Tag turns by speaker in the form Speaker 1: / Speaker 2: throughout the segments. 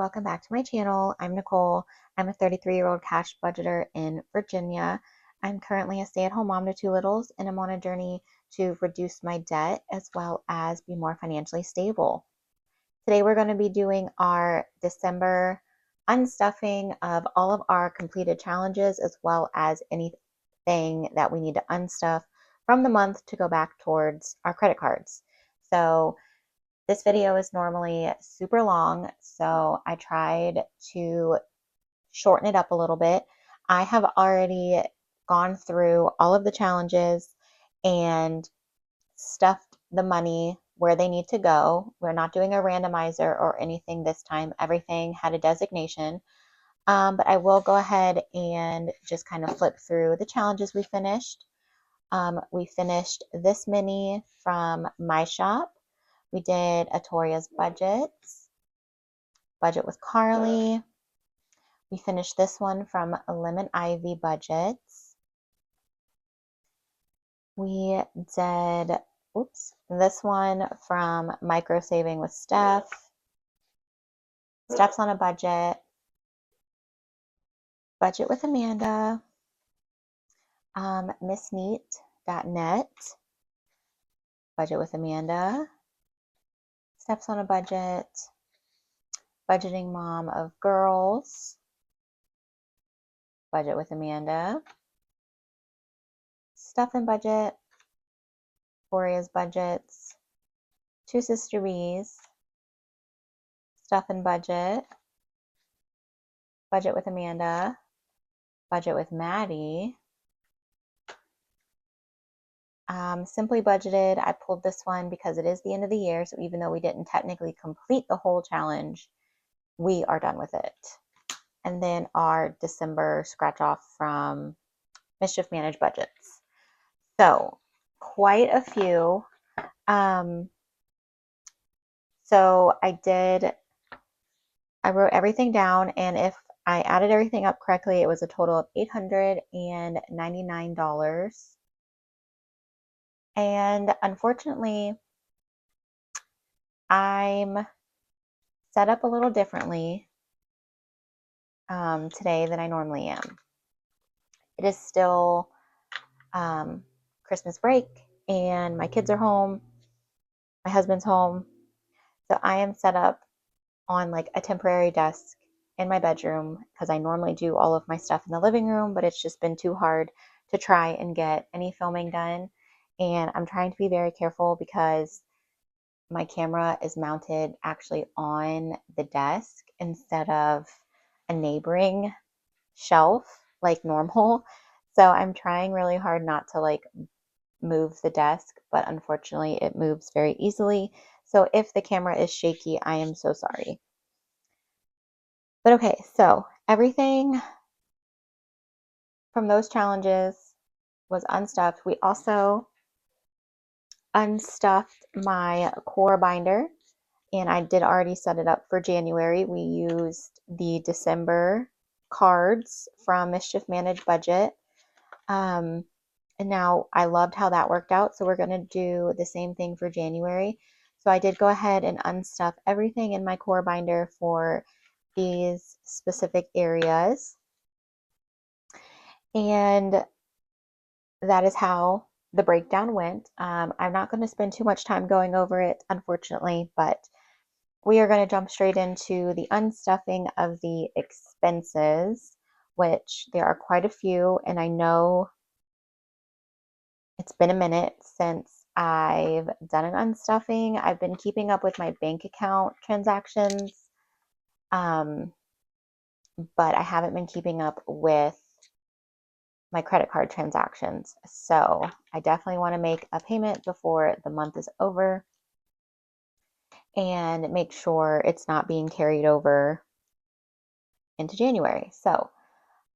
Speaker 1: welcome back to my channel. I'm Nicole. I'm a 33-year-old cash budgeter in Virginia. I'm currently a stay-at-home mom to two littles, and I'm on a journey to reduce my debt as well as be more financially stable. Today we're going to be doing our December unstuffing of all of our completed challenges as well as anything that we need to unstuff from the month to go back towards our credit cards. So this video is normally super long, so I tried to shorten it up a little bit. I have already gone through all of the challenges and stuffed the money where they need to go. We're not doing a randomizer or anything this time. Everything had a designation. But I will go ahead and just kind of flip through the challenges we finished. We finished this mini from my shop. We did Atoria's budget with Carly. We finished this one from Lemon Ivy Budgets. We did, this one from Micro Saving with Steph. Steph's on a budget. Budget with Amanda. MissNeat.net. Budget with Amanda. Steph's on a budget. Budgeting Mom of Girls. Budget with Amanda. Stuff and Budget. Victoria's Budgets. Two Sister Bees. Stuff and Budget. Budget with Amanda. Budget with Maddie. Simply Budgeted. I pulled this one because it is the end of the year, so even though we didn't technically complete the whole challenge, we are done with it. And then our December scratch off from Mischief Managed Budgets. So quite a few. So I wrote everything down, and if I added everything up correctly, it was a total of $899. And unfortunately, I'm set up a little differently today than I normally am. It is still Christmas break, and my kids are home, my husband's home, so I am set up on like a temporary desk in my bedroom because I normally do all of my stuff in the living room, but it's just been too hard to try and get any filming done. And I'm trying to be very careful because my camera is mounted actually on the desk instead of a neighboring shelf like normal. So I'm trying really hard not to like move the desk, but unfortunately it moves very easily. So if the camera is shaky, I am so sorry. But okay, so everything from those challenges was unstuffed. We also unstuffed my core binder, and I did already set it up for January. We used the December cards from Mischief Managed Budget. And now I loved how that worked out, so we're going to do the same thing for January. So I did go ahead and unstuff everything in my core binder for these specific areas. And that is how the breakdown went. I'm not going to spend too much time going over it, unfortunately, but we are going to jump straight into the unstuffing of the expenses, which there are quite a few, and I know it's been a minute since I've done an unstuffing. I've been keeping up with my bank account transactions, but I haven't been keeping up with my credit card transactions. So I definitely want to make a payment before the month is over and make sure it's not being carried over into January. So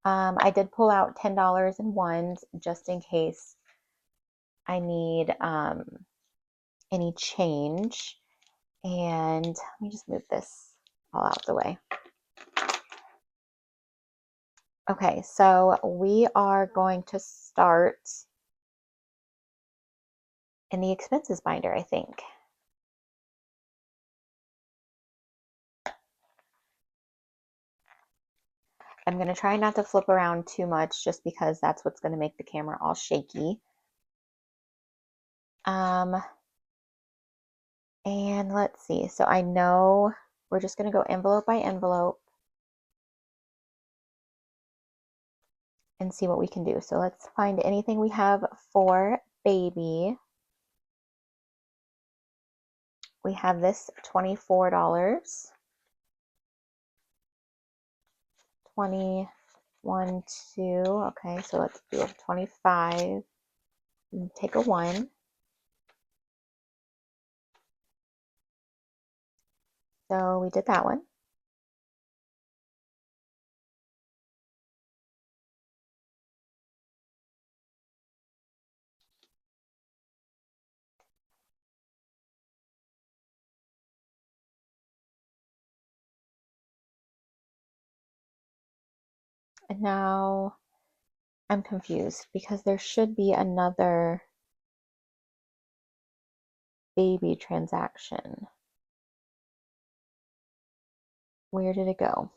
Speaker 1: I did pull out $10 in ones just in case I need any change. And let me just move this all out the way. Okay, so we are going to start in the expenses binder, I think. I'm going to try not to flip around too much just because that's what's going to make the camera all shaky. And let's see. So I know we're just going to go envelope by envelope and see what we can do. So let's find anything we have for baby. We have this $24. 21, 2. Okay, so let's do a 25 and take a 1. So we did that one. And now I'm confused because there should be another baby transaction. Where did it go?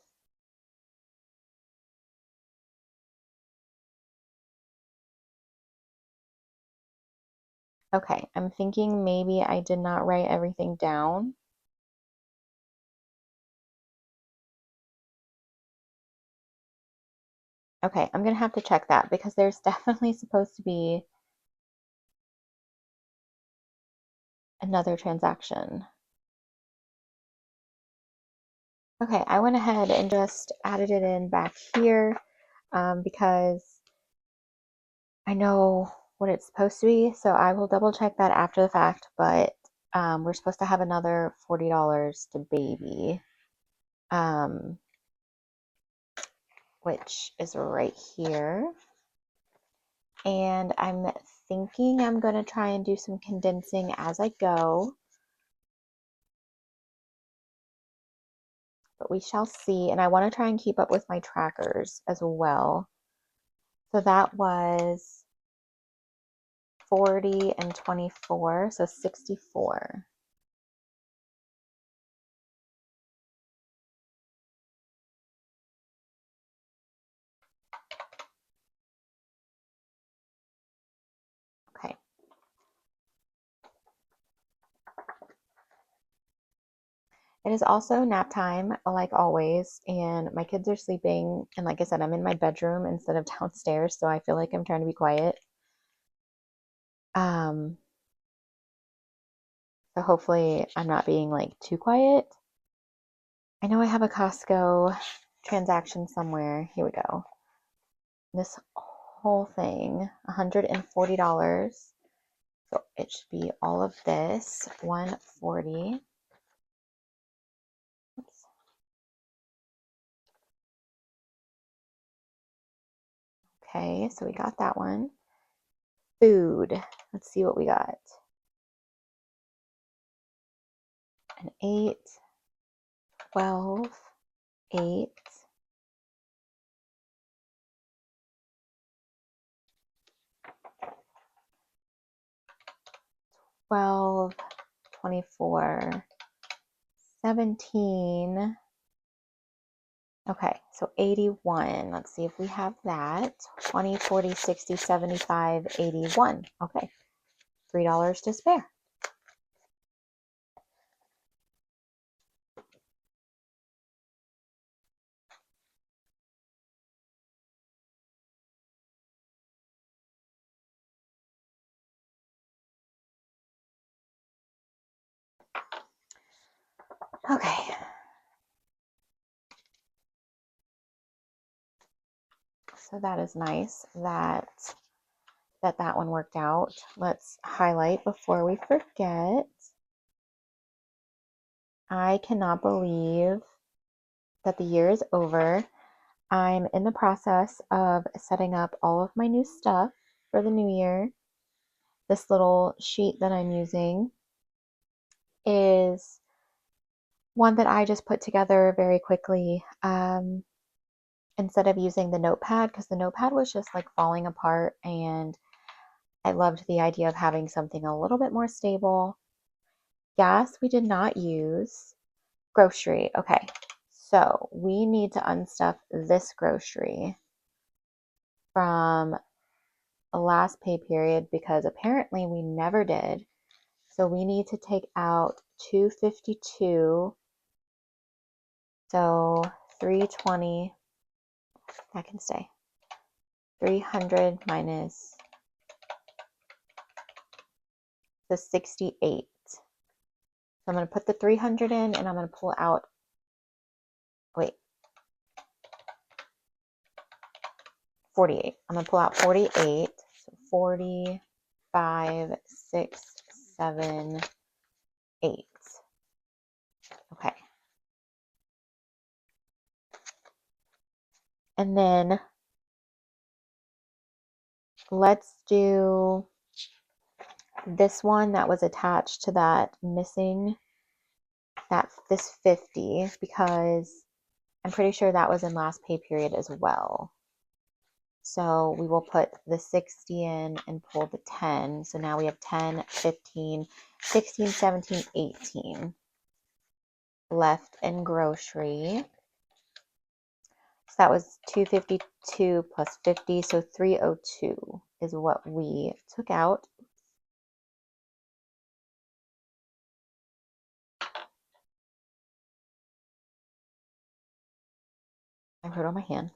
Speaker 1: Okay, I'm thinking maybe I did not write everything down. Okay, I'm gonna have to check that because there's definitely supposed to be another transaction. Okay, I went ahead and just added it in back here because I know what it's supposed to be, so I will double check that after the fact, but we're supposed to have another $40 to baby, which is right here. And I'm thinking I'm going to try and do some condensing as I go, but we shall see. And I want to try and keep up with my trackers as well. So that was 40 and 24, so 64. Okay. It is also nap time, like always, and my kids are sleeping. And like I said, I'm in my bedroom instead of downstairs, so I feel like I'm trying to be quiet. So hopefully I'm not being like too quiet. I know I have a Costco transaction somewhere. Here we go. This whole thing, $140. So it should be all of this, 140. Oops. Okay, so we got that one. Food. Let's see what we got. An 8, 12, 8, 12, 24, 17. Okay, so 81. Let's see if we have that. 20, 40, 60, 75, 81. Okay, $3 to spare. Okay. So that is nice that that one worked out. Let's highlight before we forget. I cannot believe that the year is over. I'm in the process of setting up all of my new stuff for the new year. This little sheet that I'm using is one that I just put together very quickly instead of using the notepad, because the notepad was just like falling apart, and I loved the idea of having something a little bit more stable. Gas we did not use. Grocery. Okay, So we need to unstuff this grocery from the last pay period because apparently we never did. So we need to take out 252. So 320, that can stay. 300 minus the 68. So I'm going to put the 300 in and I'm going to pull out, wait, 48. I'm going to pull out 48. So 40, 5, 6, 7, 8. Okay. And then let's do this one that was attached to that missing, this 50, because I'm pretty sure that was in last pay period as well. So we will put the 60 in and pull the 10. So now we have 10, 15, 16, 17, 18 left in grocery. So that was 252 plus 50. So 302 is what we took out. I wrote on my hand.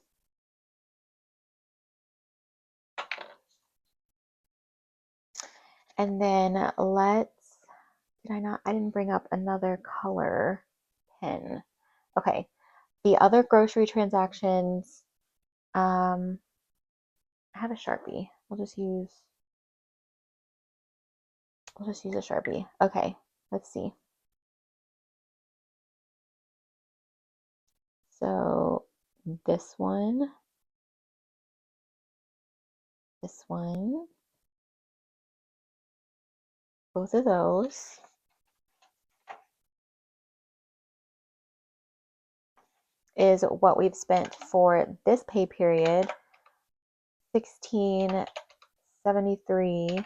Speaker 1: And then I didn't bring up another color pen. Okay. The other grocery transactions, I have a Sharpie. We'll just use a Sharpie. Okay. Let's see. So this one, both of those. Is what we've spent for this pay period, 1673,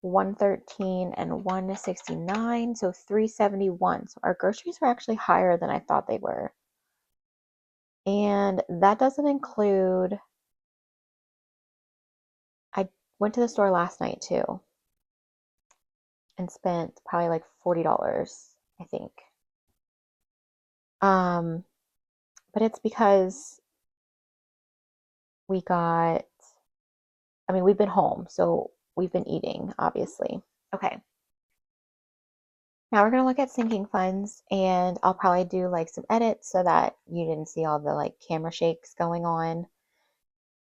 Speaker 1: 113, and 169, so 371. So our groceries were actually higher than I thought they were. And that doesn't include, I went to the store last night too and spent probably like $40, I think. But it's because we've been home, so we've been eating, obviously. Okay. Now we're going to look at sinking funds, and I'll probably do like some edits so that you didn't see all the like camera shakes going on.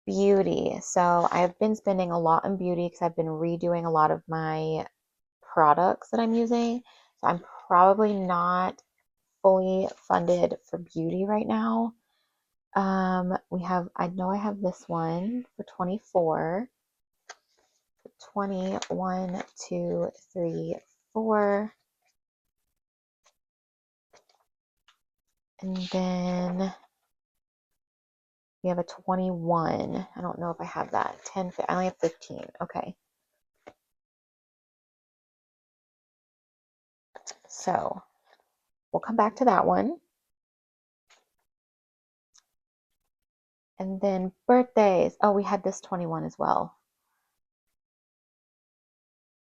Speaker 1: Beauty. So I've been spending a lot on beauty because I've been redoing a lot of my products that I'm using. So I'm probably not fully funded for beauty right now. I know I have this one for 24. 20, 1, 2, 3, 4. And then we have a 21. I don't know if I have that. 10, I only have 15. Okay. So we'll come back to that one. And then birthdays. Oh, we had this 21 as well.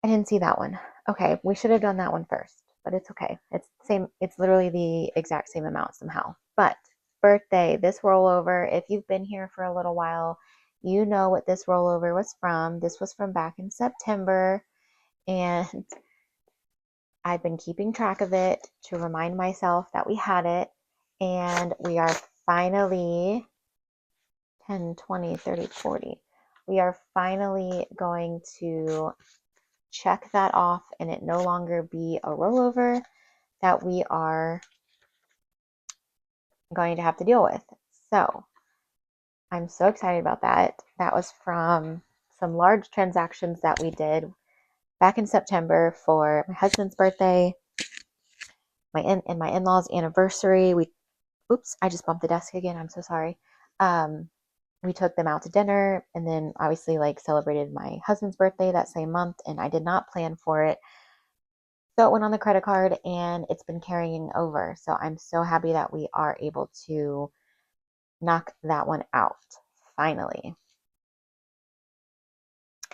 Speaker 1: I didn't see that one. Okay, we should have done that one first, but it's okay. It's same. It's literally the exact same amount somehow. But birthday, this rollover, if you've been here for a little while, you know what this rollover was from. This was from back in September, and I've been keeping track of it to remind myself that we had it, and we are finally 10, 20, 30, 40. We are finally going to check that off and it no longer be a rollover that we are going to have to deal with. So I'm so excited about that. That was from some large transactions that we did back in September for my husband's birthday, my in-laws' anniversary. Oops, I just bumped the desk again. I'm so sorry. We took them out to dinner and then obviously like celebrated my husband's birthday that same month, and I did not plan for it. So it went on the credit card and it's been carrying over. So I'm so happy that we are able to knock that one out finally.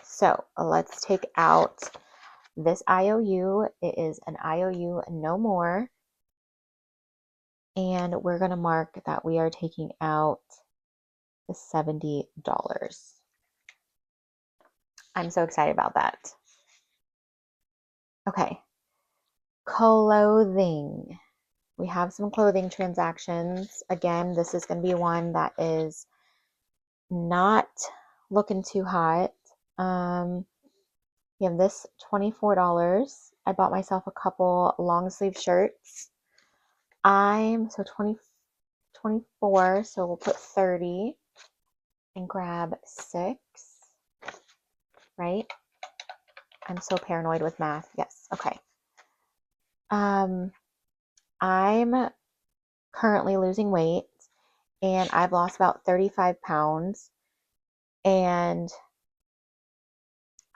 Speaker 1: So let's take out this IOU. It is an IOU no more. And we're going to mark that we are taking out the $70. I'm so excited about that. Okay. Clothing. We have some clothing transactions. Again, this is going to be one that is not looking too hot. We have this $24. I bought myself a couple long sleeve shirts. I'm so 24, so we'll put 30 and grab 6, right? I'm so paranoid with math. Yes, okay. I'm currently losing weight and I've lost about 35 pounds and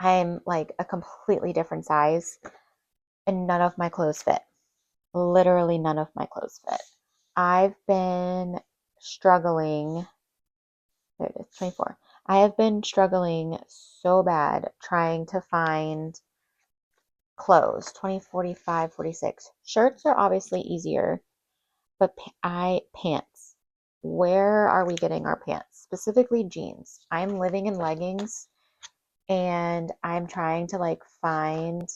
Speaker 1: I'm like a completely different size and none of my clothes fit. Literally none of my clothes fit. I've been struggling. There it is, 24. I have been struggling so bad trying to find clothes, 20, 45, 46. Shirts are obviously easier, but pants. Where are we getting our pants? Specifically jeans. I'm living in leggings and I'm trying to like find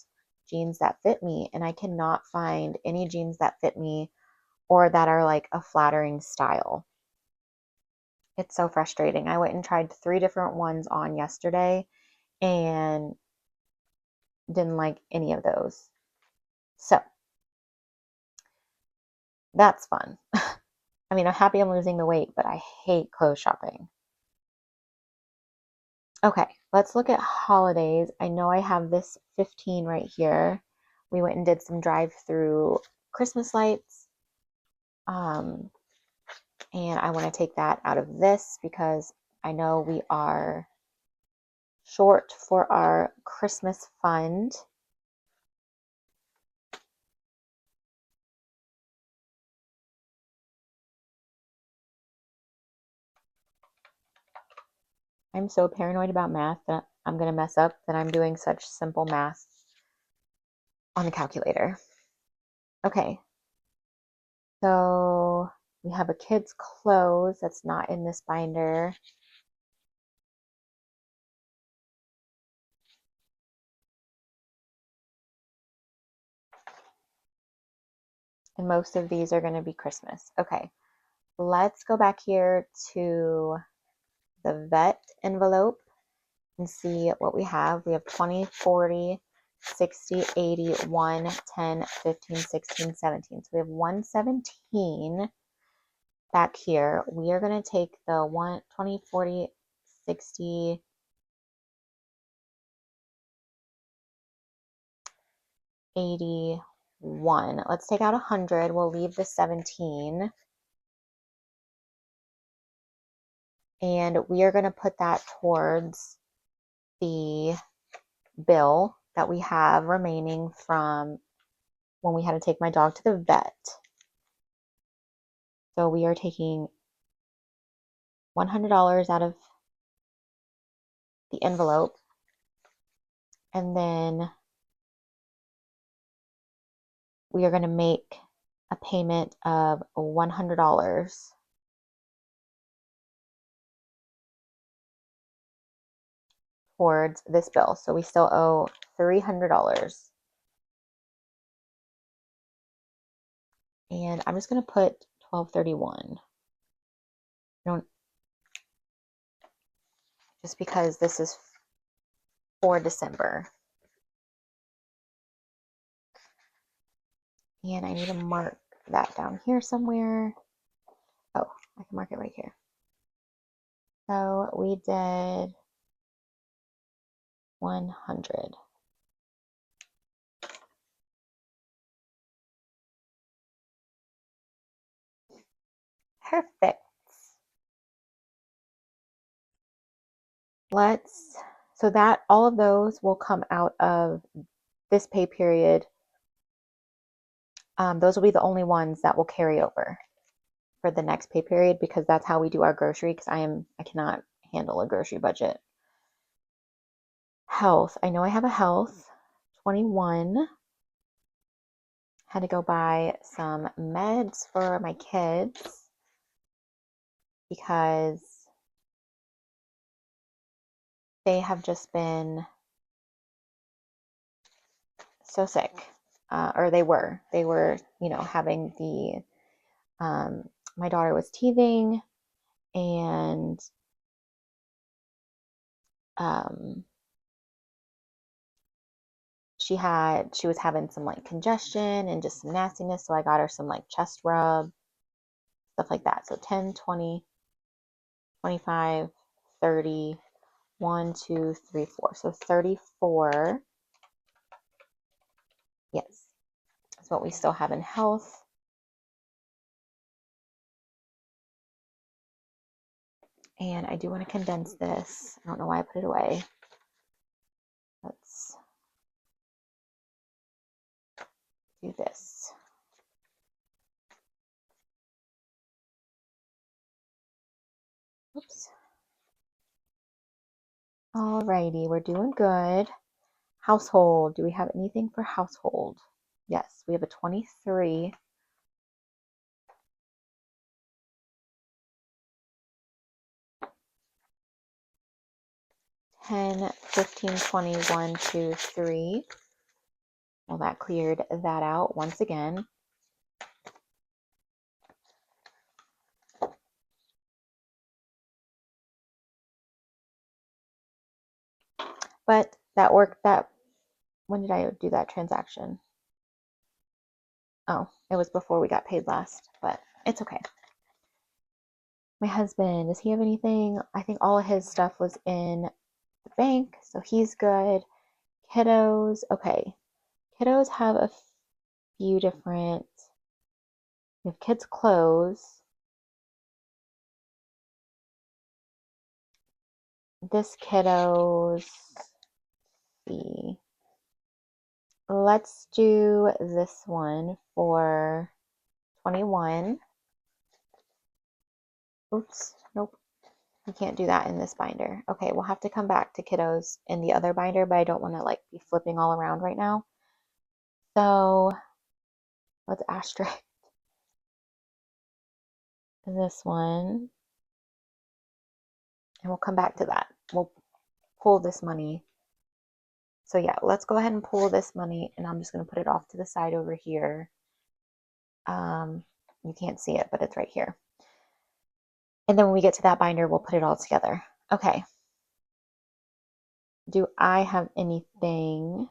Speaker 1: jeans that fit me and I cannot find any jeans that fit me or that are like a flattering style. It's so frustrating. I went and tried 3 different ones on yesterday and didn't like any of those. So that's fun. I mean, I'm happy I'm losing the weight, but I hate clothes shopping. Okay, let's look at holidays. I know I have this 15 right here. We went and did some drive-through Christmas lights. And I want to take that out of this because I know we are short for our Christmas fund. I'm so paranoid about math that I'm going to mess up that I'm doing such simple math on the calculator. Okay, so we have a kid's clothes that's not in this binder. And most of these are going to be Christmas. Okay, let's go back here to the vet envelope and see what we have. We have 20, 40, 60, 80, 1, 10, 15, 16, 17. So we have 117 back here. We are going to take the 20, 40, 60, 81. Let's take out 100. We'll leave the 17. And we are going to put that towards the bill that we have remaining from when we had to take my dog to the vet. So we are taking $100 out of the envelope and then we are going to make a payment of $100 towards this bill. So we still owe $300. And I'm just going to put 1231. Just because this is for December. And I need to mark that down here somewhere. Oh, I can mark it right here. So we did 100. Perfect. So that all of those will come out of this pay period Those will be the only ones that will carry over for the next pay period, because that's how we do our grocery, because I cannot handle a grocery budget. Health. I know I have a health. 21. Had to go buy some meds for my kids because they have just been so sick. Or they were, having my daughter was teething, and she was having some like congestion and just some nastiness. So I got her some like chest rub, stuff like that. So 10, 20, 25, 30, 1, 2, 3, 4. So 34. Yes, that's what we still have in health. And I do want to condense this. I don't know why I put it away. Let's do this. Oops. Alrighty, we're doing good. Household. Do we have anything for household? Yes, we have a 23. $10, $15, $20, 1, 2, 3. Well, that cleared that out once again. But that worked. When did I do that transaction? Oh, it was before we got paid last, but it's okay. My husband, does he have anything? I think all of his stuff was in the bank, so he's good. Kiddos, okay. Kiddos have a few different, we have kids' clothes. This kiddos, see. Let's do this one for 21. Oops, nope. You can't do that in this binder. Okay, we'll have to come back to kiddos in the other binder, but I don't want to like be flipping all around right now. So let's asterisk this one, and we'll come back to that. We'll pull this money. So yeah, let's go ahead and pull this money, and I'm just going to put it off to the side over here. You can't see it, but it's right here. And then when we get to that binder, we'll put it all together. Okay. Do I have anything?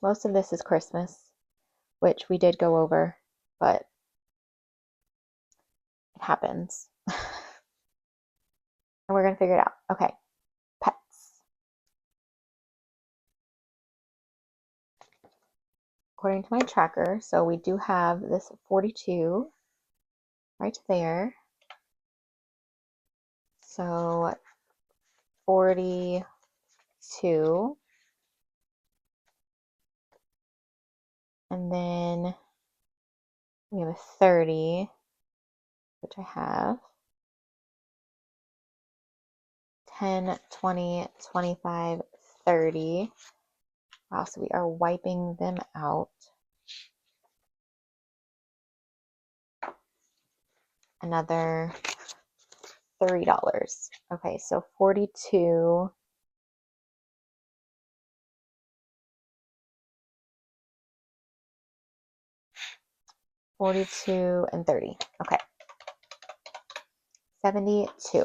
Speaker 1: Most of this is Christmas, which we did go over, but it happens. And we're going to figure it out. Okay. Pets. According to my tracker, so we do have this 42 right there. So 42. And then we have a 30, which I have. 10, 20, 25, 30. Wow, so we are wiping them out. Another $30. Okay, so 42. And 30. Okay. 72.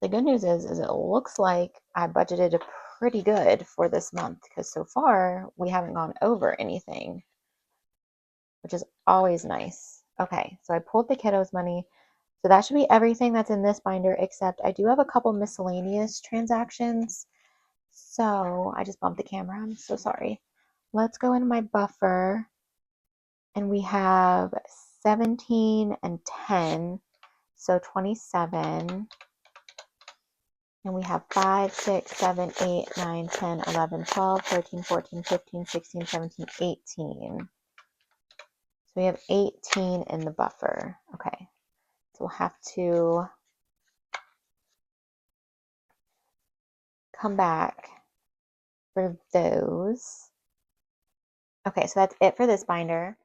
Speaker 1: The good news is it looks like I budgeted pretty good for this month, because so far we haven't gone over anything, which is always nice. Okay, so I pulled the kiddos money. So that should be everything that's in this binder, except I do have a couple miscellaneous transactions. So I just bumped the camera. I'm so sorry. Let's go into my buffer. And we have 17 and 10. So 27. And And we have 5, 6, 7, 8, 9, 10, 11, 12, 13, 14, 15, 16, 17, 18. So we have 18 in the buffer. Okay. So we'll have to come back for those. Okay, so that's it for this binder.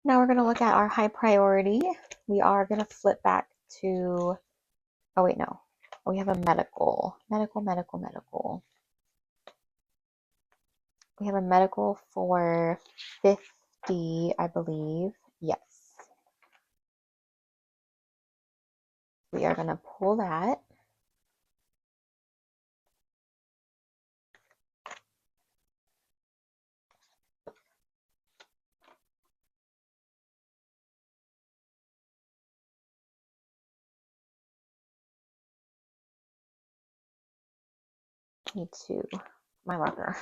Speaker 1: Now we're going to look at our high priority. We are going to flip back to, oh wait, no. We have a medical. Medical. We have a medical for 50, I believe. Yes. We are going to pull that. Need to, my marker.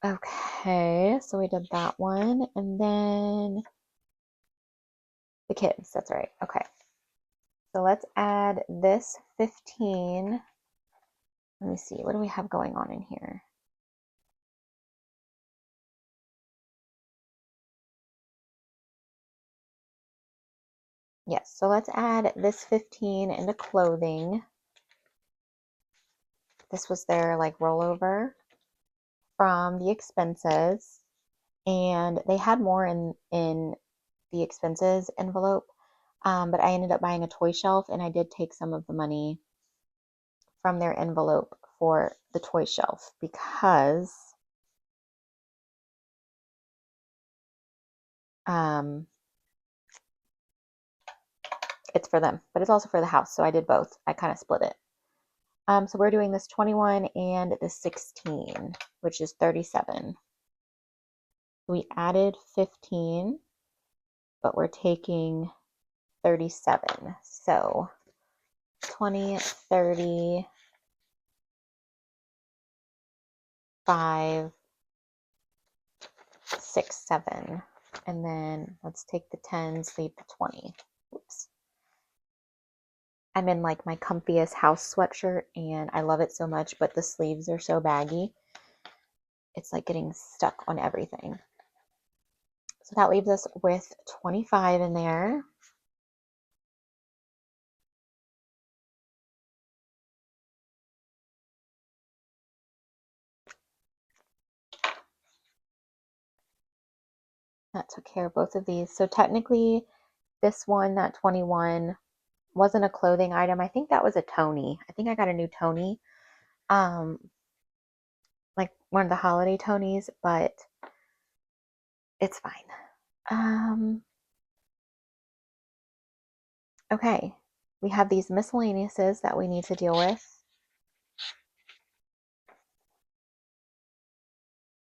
Speaker 1: Okay, so we did that one. And then the kids, that's right. Okay. So let's add this 15. Let me see, what do we have going on in here? Yes, so let's add this 15 into clothing. This was their like rollover from the expenses, and they had more in the expenses envelope, but I ended up buying a toy shelf, and I did take some of the money from their envelope for the toy shelf because it's for them, but it's also for the house, so I did both. I kind of split it. So we're doing this 21 and this 16, which is 37. We added 15, but we're taking 37. So 20, 30, 5, 6, 7. And then let's take the 10s, leave the 20. Oops. I'm in like my comfiest house sweatshirt and I love it so much, but the sleeves are so baggy. It's like getting stuck on everything. So that leaves us with 25 in there. That took care of both of these. So technically this one, that 21, wasn't a clothing item. I think that was a Tony. I think I got a new Tony. Like one of the holiday Tonys, but it's fine. Okay. We have these miscellaneouses that we need to deal with.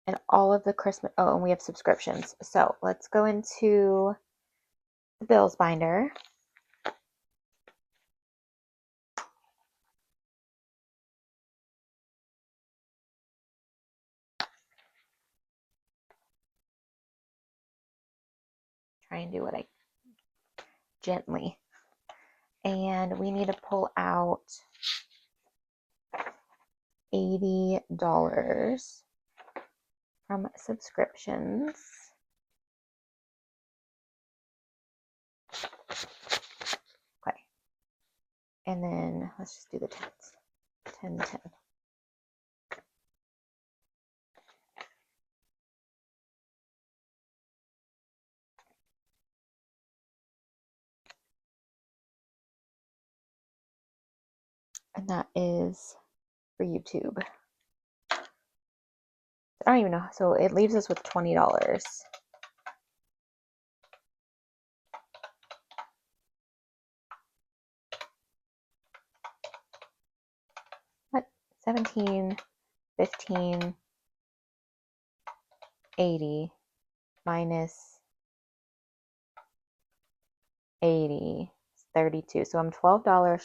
Speaker 1: And all of the Christmas, oh, and we have subscriptions. So let's go into the bills binder. Try and do what I gently. And we need to pull out $80 from subscriptions. Okay. And then let's just do the 10s. 10, 10. And that is for YouTube. I don't even know. So it leaves us with $20. What? 17, 15, 80 minus 80 is 32. So I'm $12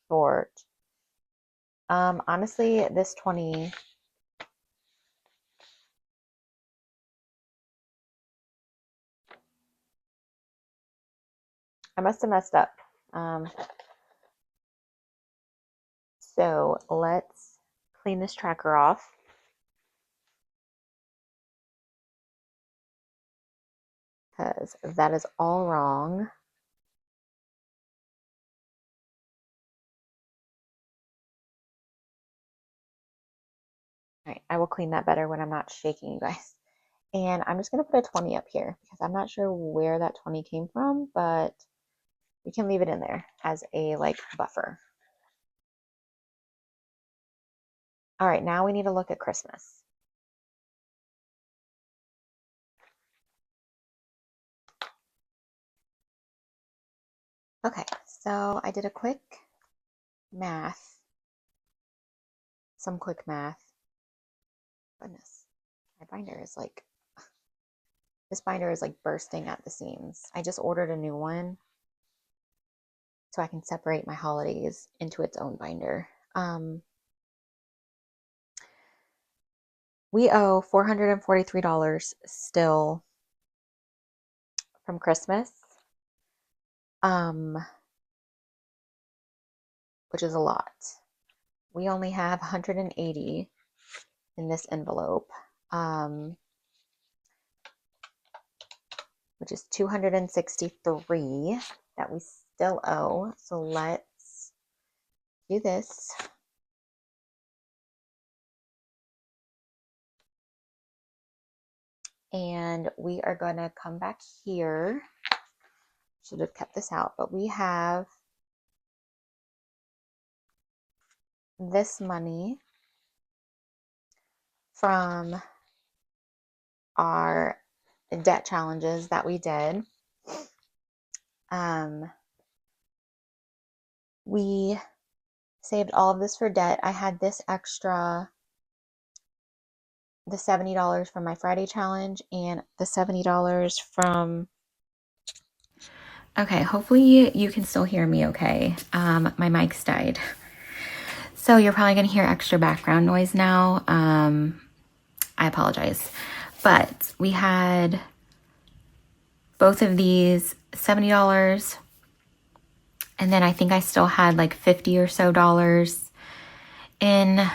Speaker 1: short. Honestly, this 20. I must have messed up. So let's clean this tracker off. Because that is all wrong. All right, I will clean that better when I'm not shaking you guys. And I'm just going to put a 20 up here because I'm not sure where that 20 came from, but we can leave it in there as a like buffer. All right, now we need to look at Christmas. Okay, so I did a quick math, some quick math. Goodness, my binder is like, this binder is like bursting at the seams. I just ordered a new one so I can separate my holidays into its own binder. We owe $443 still from Christmas, which is a lot. We only have 180 in this envelope, which is 263 that we still owe. So let's do this. And we are going to come back here. Should have kept this out, but we have this money from our debt challenges that we did. We saved all of this for debt. I had this extra, the $70 from my Friday challenge and the $70 from... Okay, hopefully you can still hear me okay. My mic's died. So you're probably gonna hear extra background noise now. I apologize. But we had both of these $70, and then I think I still had like $50 or so in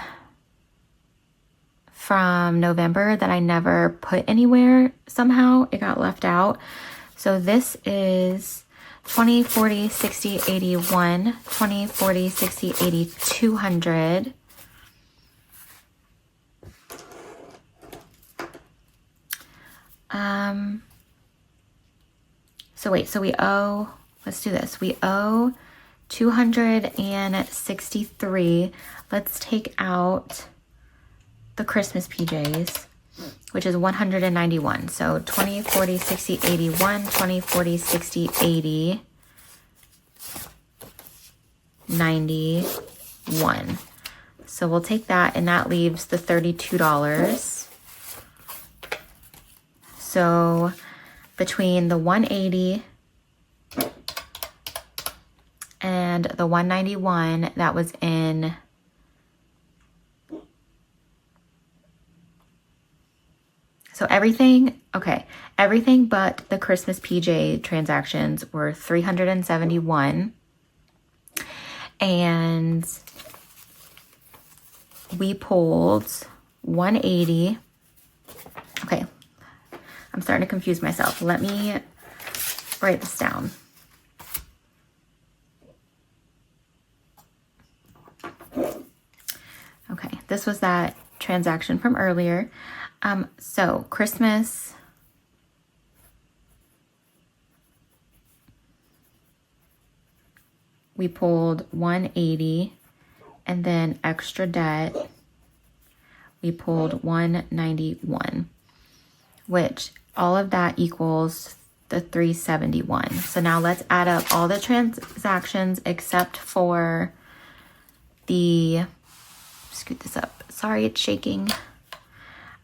Speaker 1: from November that I never put anywhere. Somehow it got left out. So this is 20, 40, 60, 81, 20, 40, 60, 80, 200. So we owe, let's do this. We owe 263. Let's take out the Christmas PJs, which is 191. So 20, 40, 60, 81, 20, 40, 60, 80, 91. So we'll take that, and that leaves the $32. So between the 180 and the 191 that was in everything but the Christmas PJ transactions were 371, and we pulled 180. Okay, I'm starting to confuse myself. Let me write this down. Okay, this was that transaction from earlier. So Christmas, we pulled 180, and then extra debt, we pulled 191, which all of that equals the 371. So now let's add up all the transactions except for the, scoot this up. Sorry, it's shaking.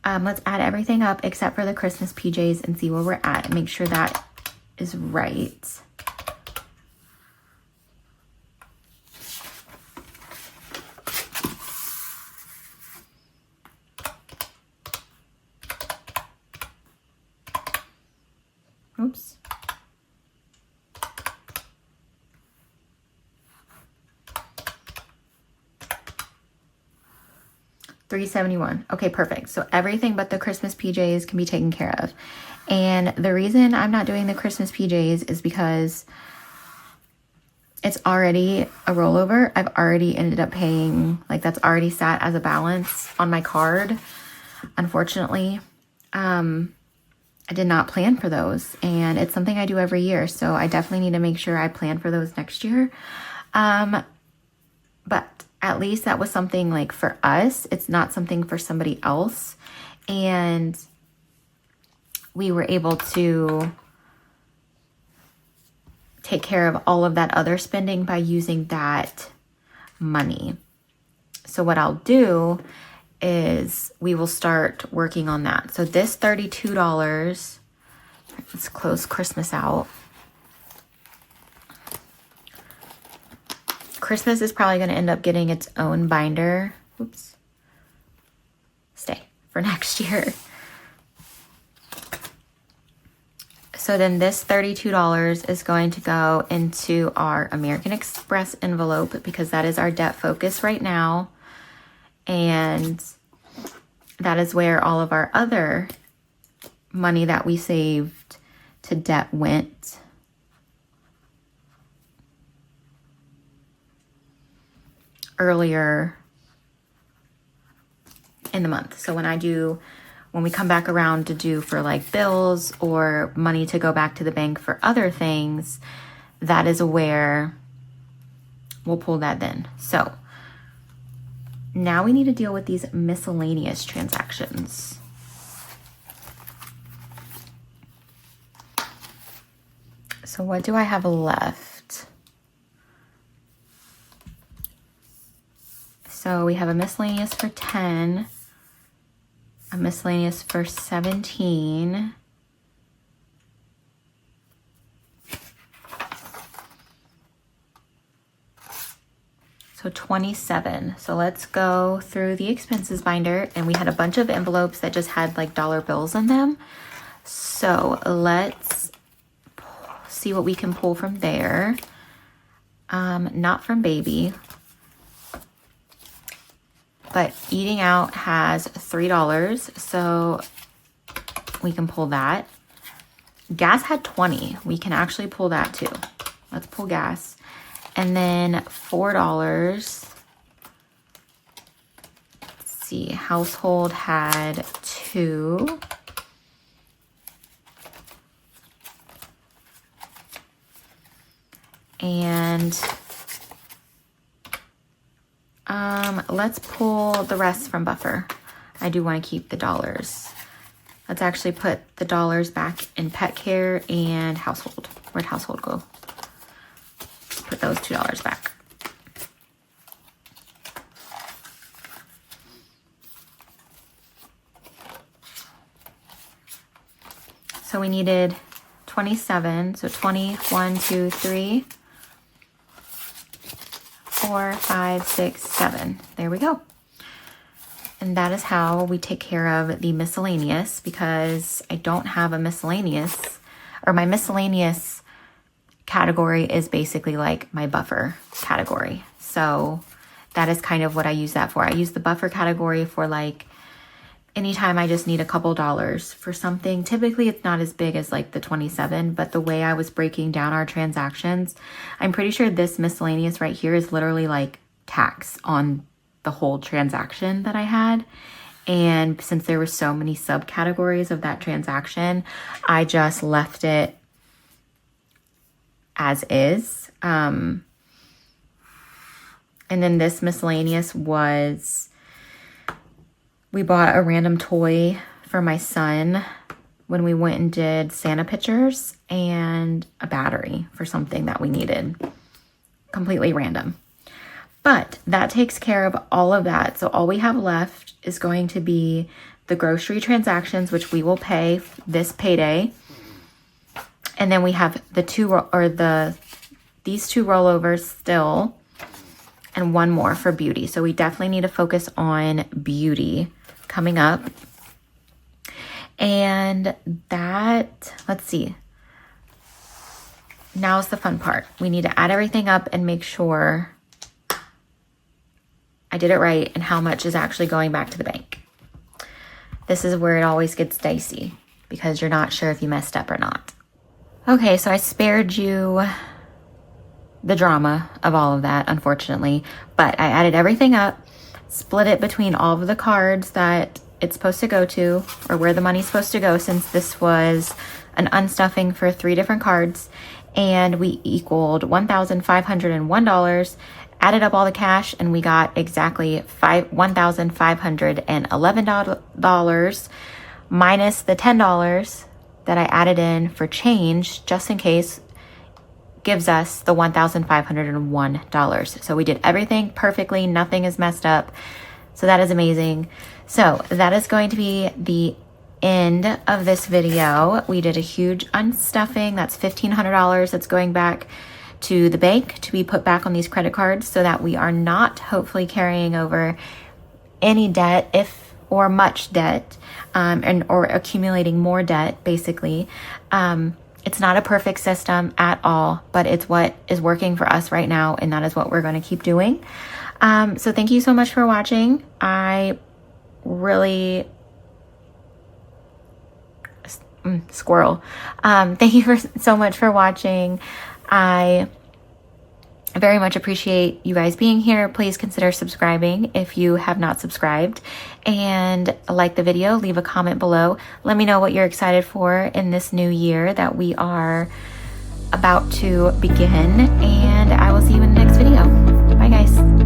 Speaker 1: Let's add everything up except for the Christmas PJs and see where we're at and make sure that is right. Oops. $371. Okay, perfect. So everything but the Christmas PJs can be taken care of. And the reason I'm not doing the Christmas PJs is because it's already a rollover. I've already ended up paying, like that's already sat as a balance on my card. Unfortunately, I did not plan for those, and it's something I do every year. So I definitely need to make sure I plan for those next year. But at least that was something like for us. It's not something for somebody else. And we were able to take care of all of that other spending by using that money. So what I'll do is we will start working on that. So this $32, let's close Christmas out. Christmas is probably going to end up getting its own binder. Oops. Stay for next year. So then this $32 is going to go into our American Express envelope because that is our debt focus right now. And that is where all of our other money that we saved to debt went. Earlier in the month. So when we come back around to do for like bills or money to go back to the bank for other things, that is where we'll pull that then. So now we need to deal with these miscellaneous transactions. So what do I have left? So we have a miscellaneous for 10, a miscellaneous for 17, so 27. So let's go through the expenses binder, and we had a bunch of envelopes that just had like dollar bills in them. So let's see what we can pull from there. Not from baby, but eating out has $3, so we can pull that. Gas had 20. We can actually pull that too. Let's pull gas. And then $4. Let's see, household had 2. And let's pull the rest from buffer. I do want to keep the dollars. Let's actually put the dollars back in pet care and household. Where'd household go? Put those $2 back. So we needed 27. So 20, 1, 2, 3, 4, 5, 6, 7. There we go. And that is how we take care of the miscellaneous, because I don't have a miscellaneous, or my miscellaneous category is basically like my buffer category. So that is kind of what I use that for. I use the buffer category for like anytime I just need a couple dollars for something. Typically it's not as big as like the 27, but the way I was breaking down our transactions, I'm pretty sure this miscellaneous right here is literally like tax on the whole transaction that I had. And since there were so many subcategories of that transaction, I just left it as is. And then this miscellaneous was, we bought a random toy for my son when we went and did Santa pictures, and a battery for something that we needed. Completely random. But that takes care of all of that. So all we have left is going to be the grocery transactions, which we will pay this payday. And then we have these two rollovers still, and one more for beauty. So we definitely need to focus on beauty coming up. And that, let's see. Now's the fun part. We need to add everything up and make sure I I did it right and how much is actually going back to the bank. This is where it always gets dicey because you're not sure if you messed up or not. Okay, so I spared you the drama of all of that, unfortunately, but I added everything up, split it between all of the cards that it's supposed to go to, or where the money's supposed to go, since this was an unstuffing for 3 different cards, and we equaled $1,501, added up all the cash, and we got exactly $1,511 minus the $10 that I added in for change, just in case, gives us the $1,501. So we did everything perfectly. Nothing is messed up. So that is amazing. So that is going to be the end of this video. We did a huge unstuffing. That's $1,500 that's going back to the bank to be put back on these credit cards so that we are not hopefully carrying over any debt, if or much debt, or accumulating more debt, basically. It's not a perfect system at all, but it's what is working for us right now, and that is what we're going to keep doing. So thank you so much for watching. I really... squirrel. Thank you so much for watching. I very much appreciate you guys being here. Please consider subscribing if you have not subscribed, and like the video, leave a comment below. Let me know what you're excited for in this new year that we are about to begin, and I will see you in the next video. Bye guys.